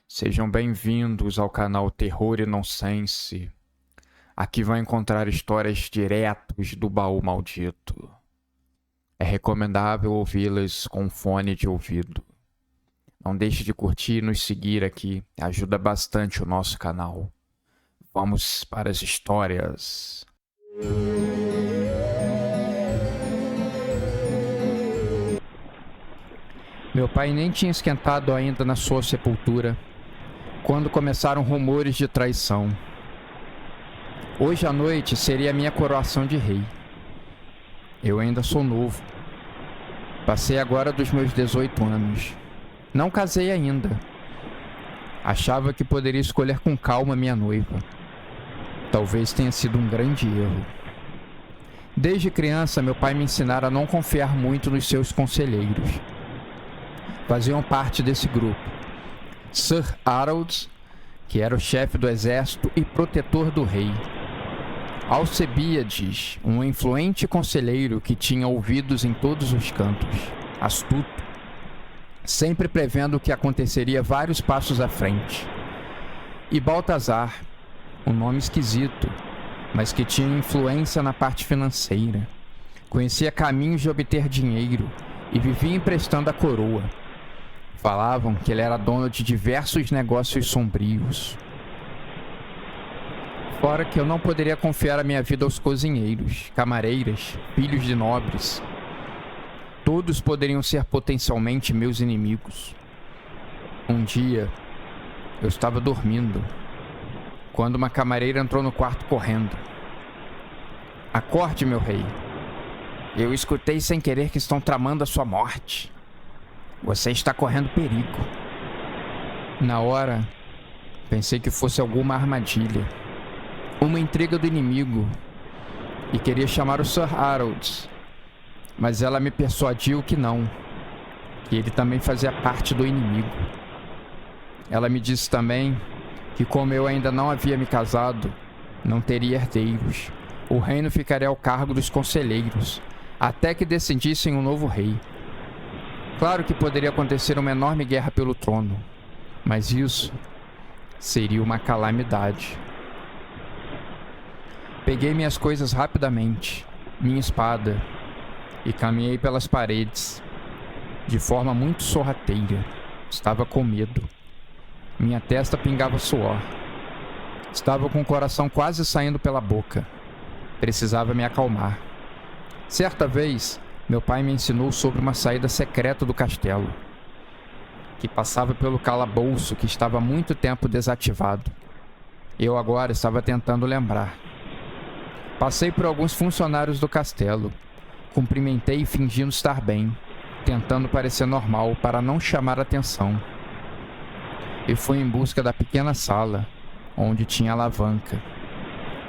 Sejam bem-vindos ao canal Terror e Nonsense. Aqui vai encontrar histórias diretos do baú maldito. É recomendável ouvi-las com fone de ouvido. Não deixe de curtir e nos seguir aqui, ajuda bastante o nosso canal. Vamos para as histórias. Meu pai nem tinha esquentado ainda na sua sepultura, quando começaram rumores de traição. Hoje à noite seria a minha coroação de rei. Eu ainda sou novo. Passei agora dos meus 18 anos. Não casei ainda. Achava que poderia escolher com calma minha noiva. Talvez tenha sido um grande erro. Desde criança, meu pai me ensinara a não confiar muito nos seus conselheiros. Faziam parte desse grupo Sir Harold, que era o chefe do exército e protetor do rei. Alcebíades, um influente conselheiro que tinha ouvidos em todos os cantos, astuto, sempre prevendo o que aconteceria vários passos à frente. E Baltazar, um nome esquisito, mas que tinha influência na parte financeira. Conhecia caminhos de obter dinheiro e vivia emprestando a coroa. Falavam que ele era dono de diversos negócios sombrios. Fora que eu não poderia confiar a minha vida aos cozinheiros, camareiras, filhos de nobres. Todos poderiam ser potencialmente meus inimigos. Um dia, eu estava dormindo, quando uma camareira entrou no quarto correndo. "Acorde, meu rei. Eu escutei sem querer que estão tramando a sua morte. Você está correndo perigo." Na hora, pensei que fosse alguma armadilha, uma intriga do inimigo, e queria chamar o Sir Harold, mas ela me persuadiu que não, que ele também fazia parte do inimigo. Ela me disse também que, como eu ainda não havia me casado, não teria herdeiros. O reino ficaria ao cargo dos conselheiros, até que decidissem um novo rei. Claro que poderia acontecer uma enorme guerra pelo trono, mas isso seria uma calamidade. Peguei minhas coisas rapidamente, minha espada, e caminhei pelas paredes, de forma muito sorrateira. Estava com medo. Minha testa pingava suor. Estava com o coração quase saindo pela boca. Precisava me acalmar. Certa vez, meu pai me ensinou sobre uma saída secreta do castelo, que passava pelo calabouço que estava há muito tempo desativado. Eu agora estava tentando lembrar. Passei por alguns funcionários do castelo, cumprimentei fingindo estar bem, tentando parecer normal para não chamar atenção. E fui em busca da pequena sala, onde tinha alavanca.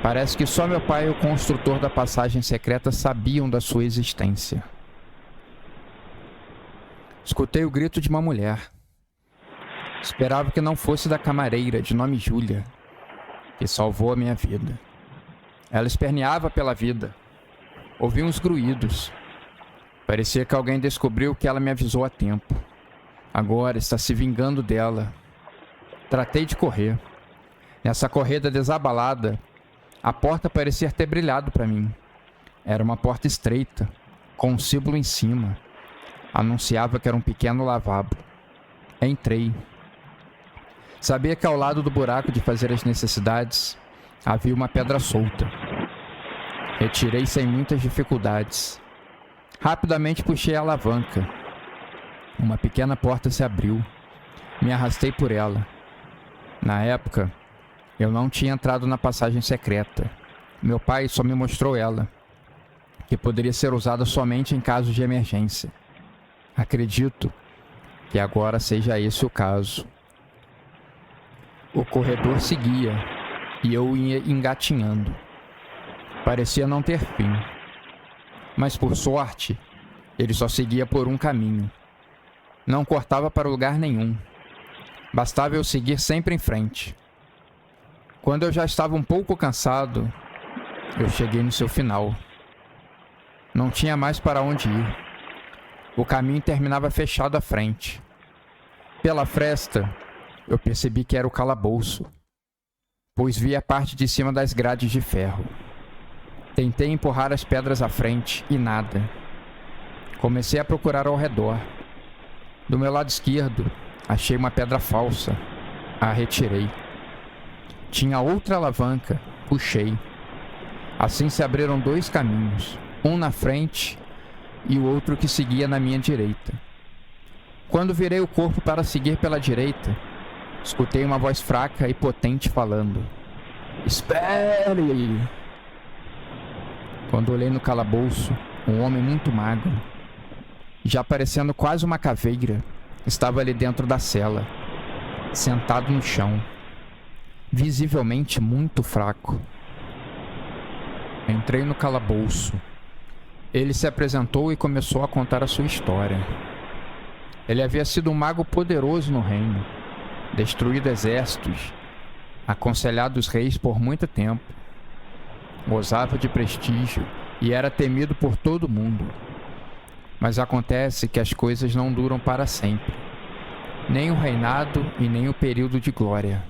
Parece que só meu pai e o construtor da passagem secreta sabiam da sua existência. Escutei o grito de uma mulher. Esperava que não fosse da camareira, de nome Júlia, que salvou a minha vida. Ela esperneava pela vida. Ouvi uns grunhidos. Parecia que alguém descobriu que ela me avisou a tempo. Agora está se vingando dela. Tratei de correr. Nessa corrida desabalada, a porta parecia ter brilhado para mim. Era uma porta estreita, com um símbolo em cima. Anunciava que era um pequeno lavabo. Entrei. Sabia que ao lado do buraco de fazer as necessidades, havia uma pedra solta. Retirei sem muitas dificuldades. Rapidamente puxei a alavanca. Uma pequena porta se abriu. Me arrastei por ela. Na época, eu não tinha entrado na passagem secreta. Meu pai só me mostrou ela, que poderia ser usada somente em caso de emergência. Acredito que agora seja esse o caso. O corredor seguia e eu ia engatinhando. Parecia não ter fim. Mas por sorte, ele só seguia por um caminho. Não cortava para lugar nenhum. Bastava eu seguir sempre em frente. Quando eu já estava um pouco cansado, eu cheguei no seu final. Não tinha mais para onde ir. O caminho terminava fechado à frente. Pela fresta, eu percebi que era o calabouço, pois vi a parte de cima das grades de ferro. Tentei empurrar as pedras à frente e nada. Comecei a procurar ao redor. Do meu lado esquerdo, achei uma pedra falsa. A retirei. Tinha outra alavanca. Puxei. Assim se abriram 2 caminhos, um na frente e o outro que seguia na minha direita. Quando virei o corpo para seguir pela direita, escutei uma voz fraca e potente falando: "Espere!" Quando olhei no calabouço, um homem muito magro, já parecendo quase uma caveira, estava ali dentro da cela, sentado no chão, visivelmente muito fraco. Entrei no calabouço. Ele se apresentou e começou a contar a sua história. Ele havia sido um mago poderoso no reino, destruído exércitos, aconselhado os reis por muito tempo, gozava de prestígio e era temido por todo mundo. Mas acontece que as coisas não duram para sempre, nem o reinado e nem o período de glória.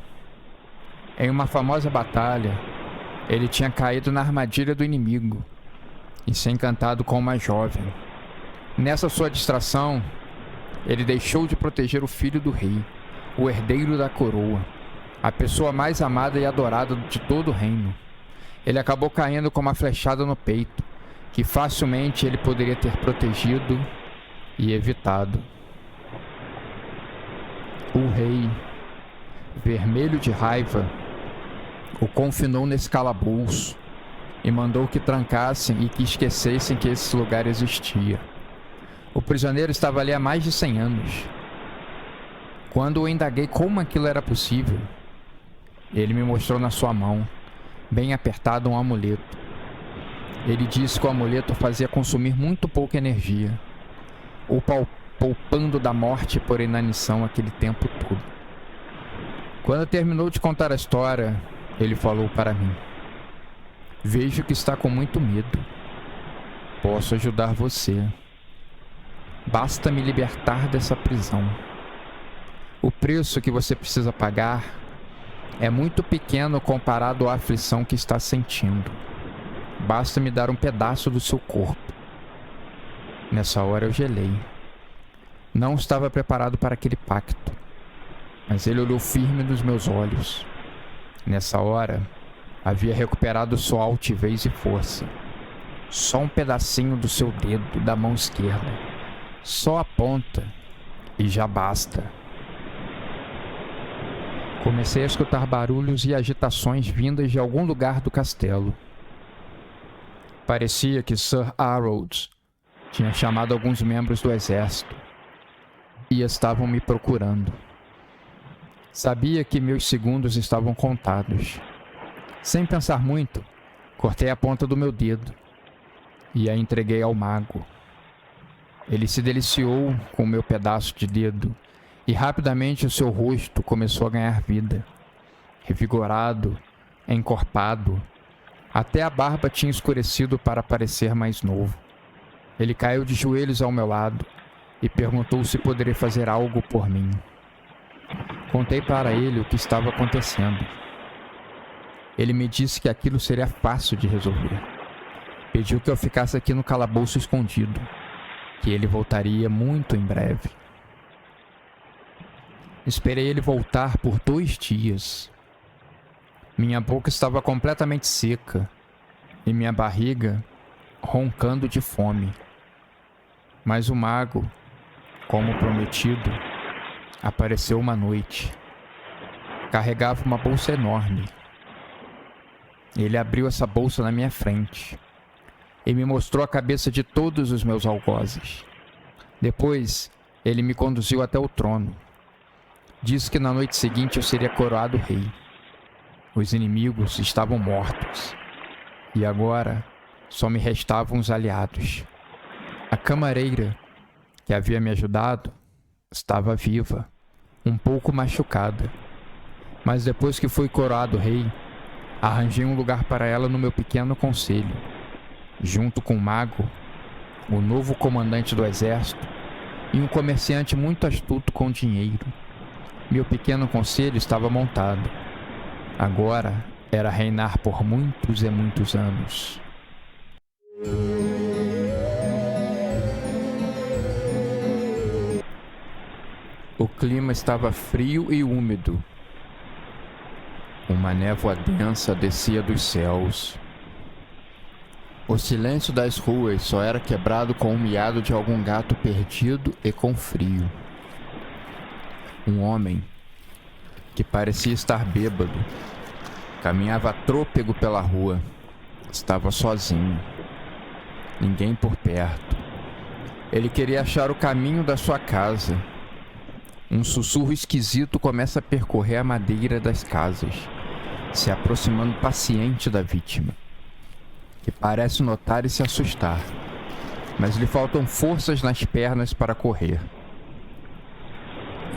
Em uma famosa batalha, ele tinha caído na armadilha do inimigo e se encantado com uma jovem. Nessa sua distração, ele deixou de proteger o filho do rei, o herdeiro da coroa, a pessoa mais amada e adorada de todo o reino. Ele acabou caindo com uma flechada no peito, que facilmente ele poderia ter protegido e evitado. O rei, vermelho de raiva, o confinou nesse calabouço e mandou que trancassem e que esquecessem que esse lugar existia. O prisioneiro estava ali há mais de 100 anos. Quando eu indaguei como aquilo era possível, ele me mostrou na sua mão, bem apertado, um amuleto. Ele disse que o amuleto fazia consumir muito pouca energia, o poupando da morte por inanição aquele tempo todo. Quando terminou de contar a história, ele falou para mim: "Vejo que está com muito medo. Posso ajudar você. Basta me libertar dessa prisão. O preço que você precisa pagar é muito pequeno comparado à aflição que está sentindo. Basta me dar um pedaço do seu corpo." Nessa hora eu gelei. Não estava preparado para aquele pacto, mas ele olhou firme nos meus olhos. Nessa hora, havia recuperado sua altivez e força. Só um pedacinho do seu dedo da mão esquerda. Só a ponta. E já basta. Comecei a escutar barulhos e agitações vindas de algum lugar do castelo. Parecia que Sir Harold tinha chamado alguns membros do exército e estavam me procurando. Sabia que meus segundos estavam contados. Sem pensar muito, cortei a ponta do meu dedo e a entreguei ao mago. Ele se deliciou com o meu pedaço de dedo e rapidamente o seu rosto começou a ganhar vida. Revigorado, encorpado, até a barba tinha escurecido para parecer mais novo. Ele caiu de joelhos ao meu lado e perguntou se poderia fazer algo por mim. Contei para ele o que estava acontecendo. Ele me disse que aquilo seria fácil de resolver. Pediu que eu ficasse aqui no calabouço escondido, que ele voltaria muito em breve. Esperei ele voltar por 2 dias. Minha boca estava completamente seca e minha barriga roncando de fome. Mas o mago, como prometido, apareceu uma noite. Carregava uma bolsa enorme. Ele abriu essa bolsa na minha frente e me mostrou a cabeça de todos os meus algozes. Depois, ele me conduziu até o trono. Disse que na noite seguinte eu seria coroado rei. Os inimigos estavam mortos e agora só me restavam os aliados. A camareira, que havia me ajudado, estava viva, um pouco machucada. Mas depois que fui coroado rei, arranjei um lugar para ela no meu pequeno conselho, junto com o mago, o novo comandante do exército e um comerciante muito astuto com dinheiro. Meu pequeno conselho estava montado. Agora era reinar por muitos e muitos anos. O clima estava frio e úmido. Uma névoa densa descia dos céus. O silêncio das ruas só era quebrado com o miado de algum gato perdido e com frio. Um homem, que parecia estar bêbado, caminhava trôpego pela rua. Estava sozinho. Ninguém por perto. Ele queria achar o caminho da sua casa. Um sussurro esquisito começa a percorrer a madeira das casas, se aproximando paciente da vítima, que parece notar e se assustar, mas lhe faltam forças nas pernas para correr.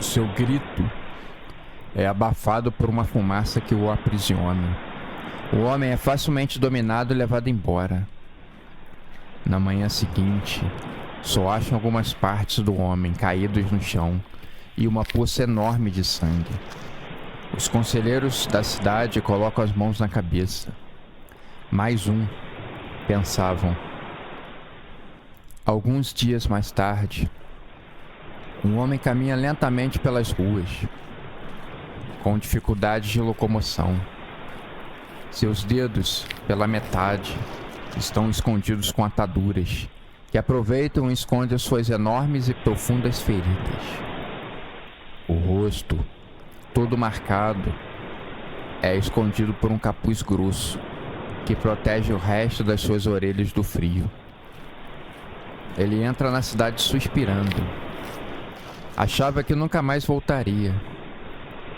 Seu grito é abafado por uma fumaça que o aprisiona. O homem é facilmente dominado e levado embora. Na manhã seguinte, só acham algumas partes do homem caídos no chão e uma poça enorme de sangue. Os conselheiros da cidade colocam as mãos na cabeça. Mais um, pensavam. Alguns dias mais tarde, um homem caminha lentamente pelas ruas, com dificuldade de locomoção. Seus dedos, pela metade, estão escondidos com ataduras, que aproveitam e escondem as suas enormes e profundas feridas. O rosto, todo marcado, é escondido por um capuz grosso, que protege o resto das suas orelhas do frio. Ele entra na cidade suspirando. Achava que nunca mais voltaria,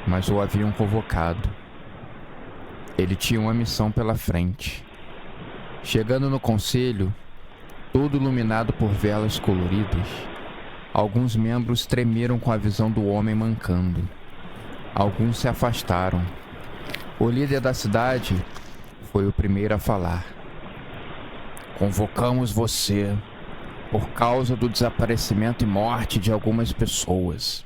mas o haviam convocado. Ele tinha uma missão pela frente. Chegando no conselho, todo iluminado por velas coloridas, alguns membros tremeram com a visão do homem mancando. Alguns se afastaram. O líder da cidade foi o primeiro a falar. Convocamos você por causa do desaparecimento e morte de algumas pessoas.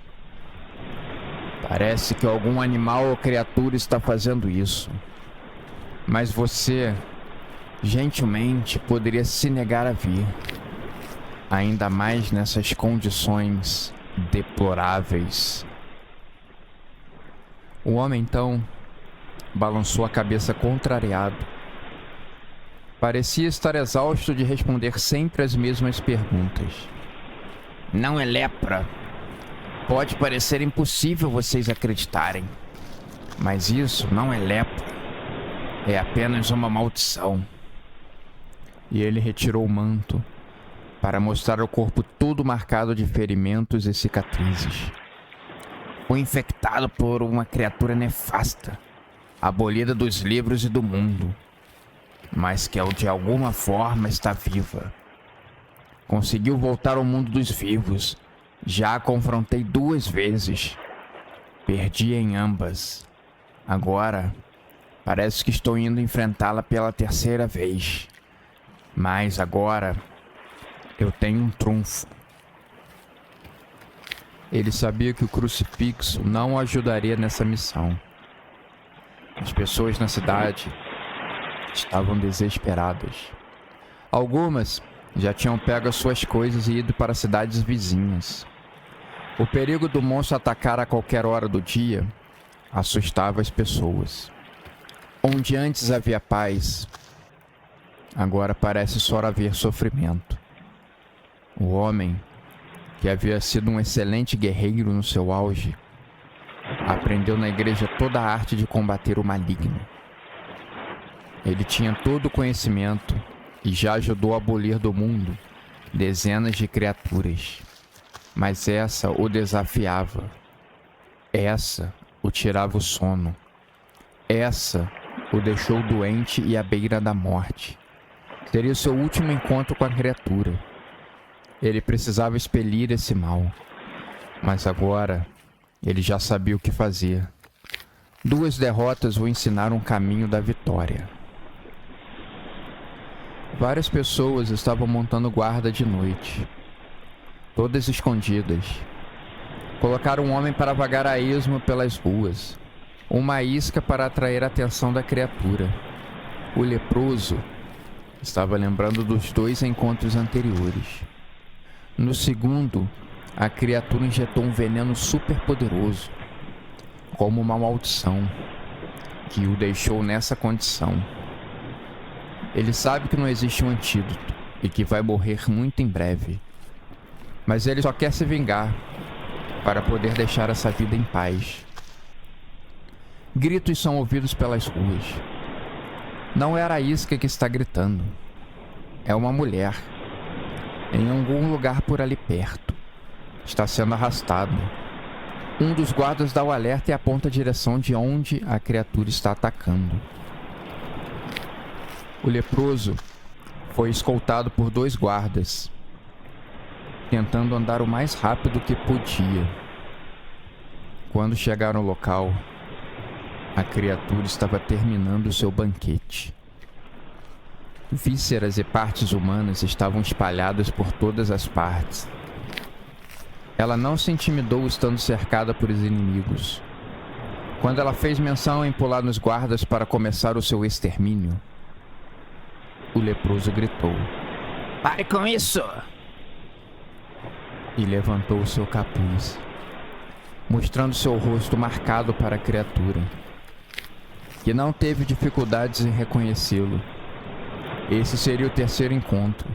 Parece que algum animal ou criatura está fazendo isso. Mas você, gentilmente, poderia se negar a vir. Ainda mais nessas condições deploráveis. O homem, então, balançou a cabeça contrariado. Parecia estar exausto de responder sempre as mesmas perguntas. Não é lepra. Pode parecer impossível vocês acreditarem, mas isso não é lepra. É apenas uma maldição. E ele retirou o manto para mostrar o corpo todo marcado de ferimentos e cicatrizes. Foi infectado por uma criatura nefasta, abolida dos livros e do mundo, mas que de alguma forma está viva. Conseguiu voltar ao mundo dos vivos. Já a confrontei 2 vezes. Perdi em ambas. Agora, parece que estou indo enfrentá-la pela 3ª vez. Mas agora, eu tenho um trunfo. Ele sabia que o crucifixo não o ajudaria nessa missão. As pessoas na cidade estavam desesperadas. Algumas já tinham pego as suas coisas e ido para cidades vizinhas. O perigo do monstro atacar a qualquer hora do dia assustava as pessoas. Onde antes havia paz, agora parece só haver sofrimento. O homem, que havia sido um excelente guerreiro no seu auge, aprendeu na igreja toda a arte de combater o maligno. Ele tinha todo o conhecimento e já ajudou a abolir do mundo dezenas de criaturas. Mas essa o desafiava. Essa o tirava o sono. Essa o deixou doente e à beira da morte. Seria o seu último encontro com a criatura. Ele precisava expelir esse mal. Mas agora, ele já sabia o que fazer. 2 derrotas o ensinaram o caminho da vitória. Várias pessoas estavam montando guarda de noite, todas escondidas. Colocaram um homem para vagar a esmo pelas ruas. Uma isca para atrair a atenção da criatura. O leproso estava lembrando dos 2 encontros anteriores. No segundo, a criatura injetou um veneno super poderoso, como uma maldição, que o deixou nessa condição. Ele sabe que não existe um antídoto e que vai morrer muito em breve. Mas ele só quer se vingar para poder deixar essa vida em paz. Gritos são ouvidos pelas ruas. Não era a isca que está gritando. É uma mulher. Em algum lugar por ali perto. Está sendo arrastado. Um dos guardas dá o alerta e aponta a direção de onde a criatura está atacando. O leproso foi escoltado por 2 guardas, tentando andar o mais rápido que podia. Quando chegaram ao local, a criatura estava terminando seu banquete. Vísceras e partes humanas estavam espalhadas por todas as partes. Ela não se intimidou estando cercada por inimigos. Quando ela fez menção em pular nos guardas para começar o seu extermínio, o leproso gritou: "Pare com isso!" E levantou o seu capuz, mostrando seu rosto marcado para a criatura, que não teve dificuldades em reconhecê-lo. Esse seria o 3º encontro.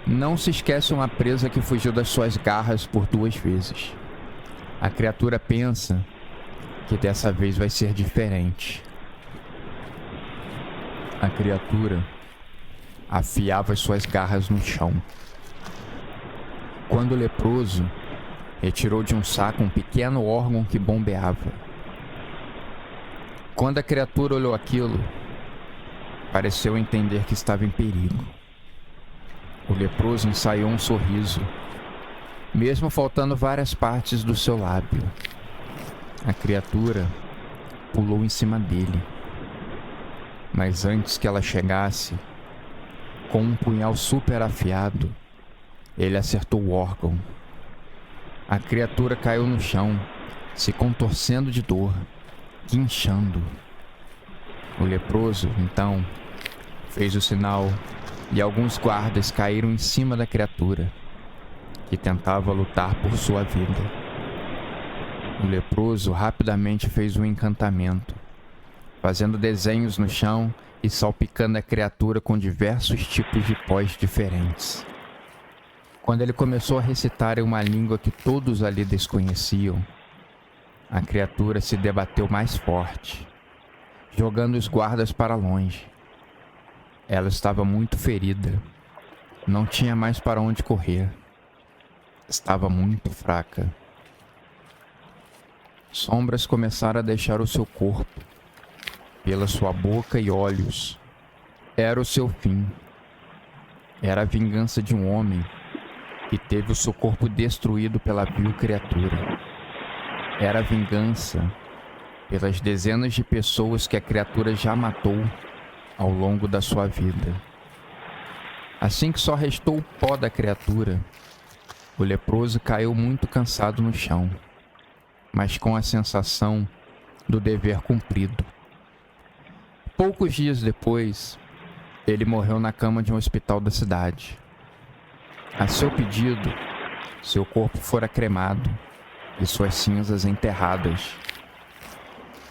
Não se esquece uma presa que fugiu das suas garras por 2 vezes. A criatura pensa que dessa vez vai ser diferente. A criatura afiava as suas garras no chão. Quando o leproso retirou de um saco um pequeno órgão que bombeava. Quando a criatura olhou aquilo, pareceu entender que estava em perigo. O leproso ensaiou um sorriso, mesmo faltando várias partes do seu lábio. A criatura pulou em cima dele. Mas antes que ela chegasse, com um punhal super afiado, ele acertou o órgão. A criatura caiu no chão, se contorcendo de dor, guinchando. O leproso, então, fez o sinal e alguns guardas caíram em cima da criatura, que tentava lutar por sua vida. O leproso rapidamente fez um encantamento, fazendo desenhos no chão e salpicando a criatura com diversos tipos de pós diferentes. Quando ele começou a recitar em uma língua que todos ali desconheciam, a criatura se debateu mais forte, jogando os guardas para longe. Ela estava muito ferida, não tinha mais para onde correr, estava muito fraca. Sombras começaram a deixar o seu corpo, pela sua boca e olhos. Era o seu fim. Era a vingança de um homem que teve o seu corpo destruído pela vil criatura. Era a vingança pelas dezenas de pessoas que a criatura já matou ao longo da sua vida. Assim que só restou o pó da criatura, o leproso caiu muito cansado no chão, mas com a sensação do dever cumprido. Poucos dias depois, ele morreu na cama de um hospital da cidade. A seu pedido, seu corpo fora cremado e suas cinzas enterradas.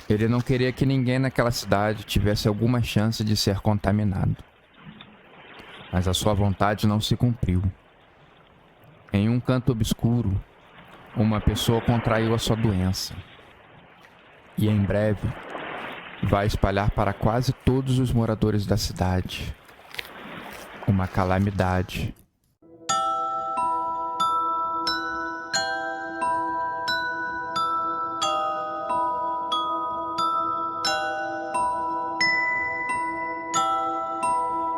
Ele não queria que ninguém naquela cidade tivesse alguma chance de ser contaminado. Mas a sua vontade não se cumpriu. Em um canto obscuro, uma pessoa contraiu a sua doença. E em breve, vai espalhar para quase todos os moradores da cidade uma calamidade.